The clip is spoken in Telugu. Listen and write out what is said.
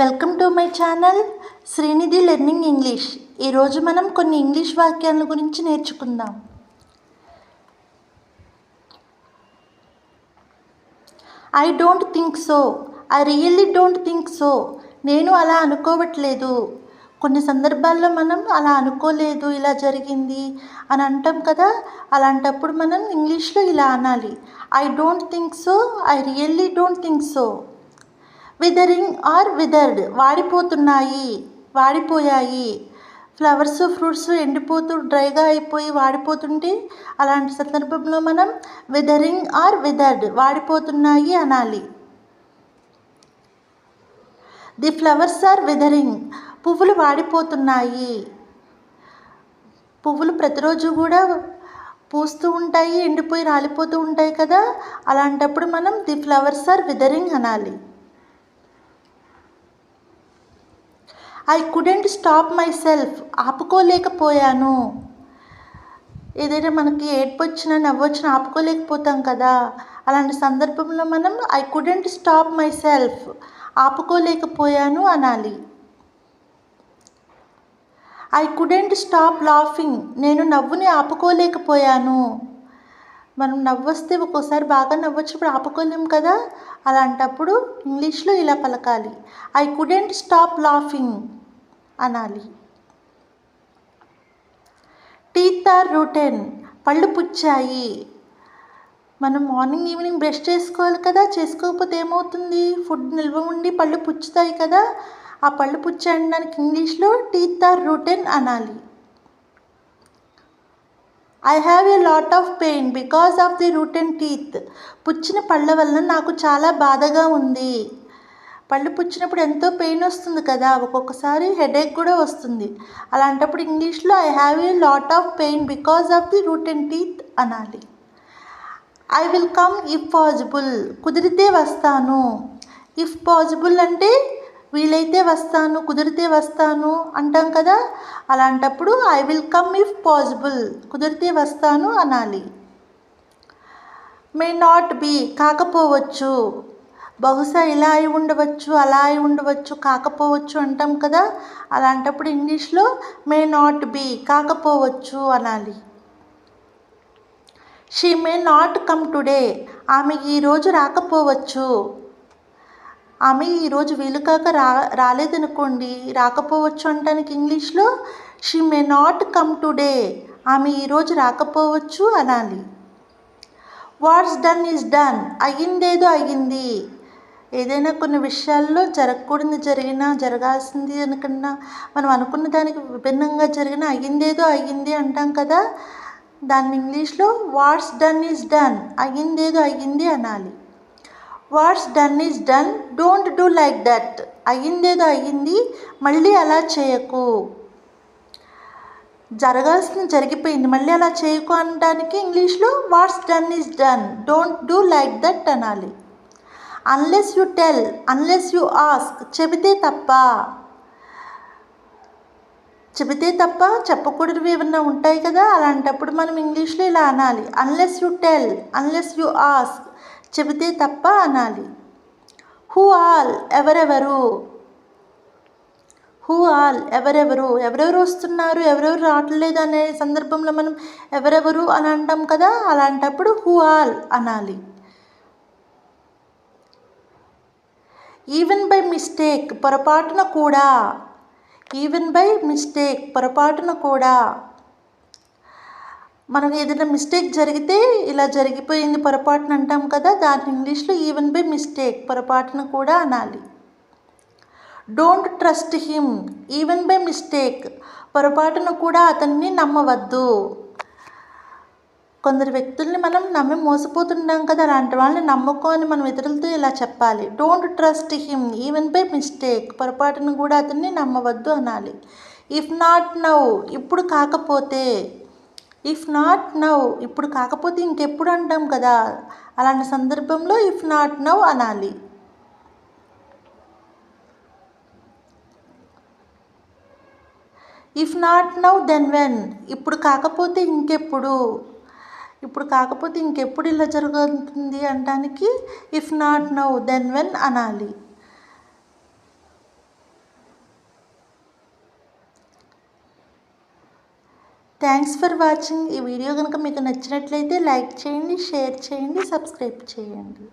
Welcome to my channel Srinidhi learning English. ఈరోజు మనం కొన్ని ఇంగ్లీష్ వాక్యాల గురించి నేర్చుకుందాం. I don't think so. I really don't think so. నేను అలా అనుకోవట్లేదు. కొన్ని సందర్భాల్లో మనం అలా అనుకోలేదు, ఇలా జరిగింది అని అంటాం కదా. అలాంటప్పుడు మనం ఇంగ్లీష్లో ఇలా అనాలి. I don't think so. I really don't think so. Withering or withered, వాడిపోతున్నాయి, వాడిపోయాయి. ఫ్లవర్స్, ఫ్రూట్స్ ఎండిపోతూ డ్రైగా అయిపోయి వాడిపోతుంటే అలాంటి సందర్భంలో మనం విదరింగ్ ఆర్ విదర్డ్, వాడిపోతున్నాయి అనాలి. ది ఫ్లవర్స్ ఆర్ విదరింగ్, పువ్వులు వాడిపోతున్నాయి. పువ్వులు ప్రతిరోజు కూడా పూస్తూ ఉంటాయి, ఎండిపోయి రాలిపోతూ ఉంటాయి కదా. అలాంటప్పుడు మనం ది ఫ్లవర్స్ ఆర్ విదరింగ్ అనాలి. I couldn't stop myself, ఆపుకోలేకపోయాను. ఏదైనా మనకి ఏడుపు వచ్చినా నవ్వు వచ్చినా ఆపుకోలేకపోతాం కదా. అలాంటి సందర్భంలో మనం I couldn't stop myself, ఆపుకోలేకపోయాను అనాలి. ఐ కుడెంట్ స్టాప్ లాఫింగ్, నేను నవ్వుని ఆపుకోలేకపోయాను. మనం నవ్వు వస్తే ఒక్కోసారి బాగా నవ్వొచ్చినప్పుడు ఆపుకోలేం కదా. అలాంటప్పుడు ఇంగ్లీష్లో ఇలా పలకాలి. ఐ కుడెంట్ స్టాప్ లాఫింగ్ అనాలి. టీత్ ఆర్ రూటెన్, పళ్ళు పుచ్చాయి. మనం మార్నింగ్ ఈవినింగ్ బ్రష్ చేసుకోవాలి కదా. చేసుకోకపోతే ఏమవుతుంది, ఫుడ్ నిల్వ ఉండి పళ్ళు పుచ్చుతాయి కదా. ఆ పళ్ళు పుచ్చాయి అనడానికి ఇంగ్లీష్లో టీత్ ఆర్ రూటెన్ అనాలి. I have a lot of pain because of the rotten teeth, పుచ్చిన పళ్ళ వలన నాకు చాలా బాధగా ఉంది. పళ్ళు పుచ్చినప్పుడు ఎంతో పెయిన్ వస్తుంది కదా, ఒక్కొక్కసారి హెడేక్ కూడా వస్తుంది. అలాంటప్పుడు ఇంగ్లీష్లో I have a lot of pain because of the rotten teeth అనాలి. I will come if possible, కుదిరితే వస్తాను. ఇఫ్ పాసిబుల్ అంటే వీలైతే వస్తాను, కుదిరితే వస్తాను అంటాం కదా. అలాంటప్పుడు I will come if possible, కుదిరితే వస్తాను అనాలి. మే నాట్ బీ, కాకపోవచ్చు. బహుశా ఇలా అయి ఉండవచ్చు, అలా అయి ఉండవచ్చు, కాకపోవచ్చు అంటాం కదా. అలాంటప్పుడు ఇంగ్లీష్లో మే నాట్ బీ, కాకపోవచ్చు అనాలి. She may not come today, ఆమె ఈరోజు రాకపోవచ్చు. ఆమె ఈరోజు వీలు కాక రాలేదనుకోండి, రాకపోవచ్చు అంటానికి ఇంగ్లీష్లో she may not come today, ఆమె ఈరోజు రాకపోవచ్చు అనాలి. వాట్స్ డన్ ఈజ్ డన్, అయ్యిందేదో అయ్యింది. ఏదైనా కొన్ని విషయాల్లో జరగకూడదు జరిగినా, జరగాల్సింది అనుకున్నా, మనం అనుకున్న దానికి విభిన్నంగా జరిగినా అయ్యిందేదో అయ్యింది అంటాం కదా. దాన్ని ఇంగ్లీష్లో వాట్స్ డన్ ఈజ్ డన్, అయ్యిందేదో అయ్యింది అనాలి. What's done is done, don't do like that, అయ్యిందేదో అయ్యింది, మళ్ళీ అలా చేయకు. జరగాల్సింది జరిగిపోయింది, మళ్ళీ అలా చేయకు అనడానికి ఇంగ్లీష్లో what's done is done, don't do like that అనాలి. Unless you tell, unless you ask, చెబితే తప్ప. చెబితే తప్ప చెప్పకూడనివి ఏమన్నా ఉంటాయి కదా. అలాంటప్పుడు మనం ఇంగ్లీష్లో ఇలా అనాలి. Unless you tell, unless you ask, చెబితే తప్ప అనాలి. హూ ఆల్, ఎవరెవరు. హూ ఆల్, ఎవరెవరు, ఎవరెవరు వస్తున్నారు, ఎవరెవరు రావట్లేదు అనే సందర్భంలో మనం ఎవరెవరు అని అంటాం కదా. అలాంటప్పుడు హూ ఆల్ అనాలి. ఈవెన్ బై మిస్టేక్, పొరపాటున కూడా. ఈవెన్ బై మిస్టేక్, పొరపాటున కూడా. మనం ఏదైనా మిస్టేక్ జరిగితే ఇలా జరిగిపోయింది పొరపాటున అంటాం కదా. దాని ఇంగ్లీష్లో ఈవెన్ బై మిస్టేక్, పొరపాటున కూడా అనాలి. Don't trust him, even by mistake, పొరపాటున కూడా అతన్ని నమ్మవద్దు. కొందరు వ్యక్తుల్ని మనం నమ్మి మోసపోతుంటాం కదా. అలాంటి వాళ్ళని నమ్మకం అని మనం ఇతరులతో ఇలా చెప్పాలి. Don't trust him even by mistake, పొరపాటున కూడా అతన్ని నమ్మవద్దు అనాలి. ఇఫ్ నాట్ నౌ, ఇప్పుడు కాకపోతే. ఇఫ్ నాట్ నౌ, ఇప్పుడు కాకపోతే ఇంకెప్పుడు అంటాం కదా. అలాంటి సందర్భంలో ఇఫ్ నాట్ నౌ అనాలి. If not now then when, ఇప్పుడు కాకపోతే ఇంకెప్పుడు. ఇప్పుడు కాకపోతే ఇంకెప్పుడు ఇలా జరుగుతుంది అనడానికి if not now then when అనాలి. Thanks for watching. ఈ వీడియో కనుక మీకు నచ్చినట్లయితే లైక్ చేయండి, షేర్ చేయండి, సబ్స్క్రైబ్ చేయండి.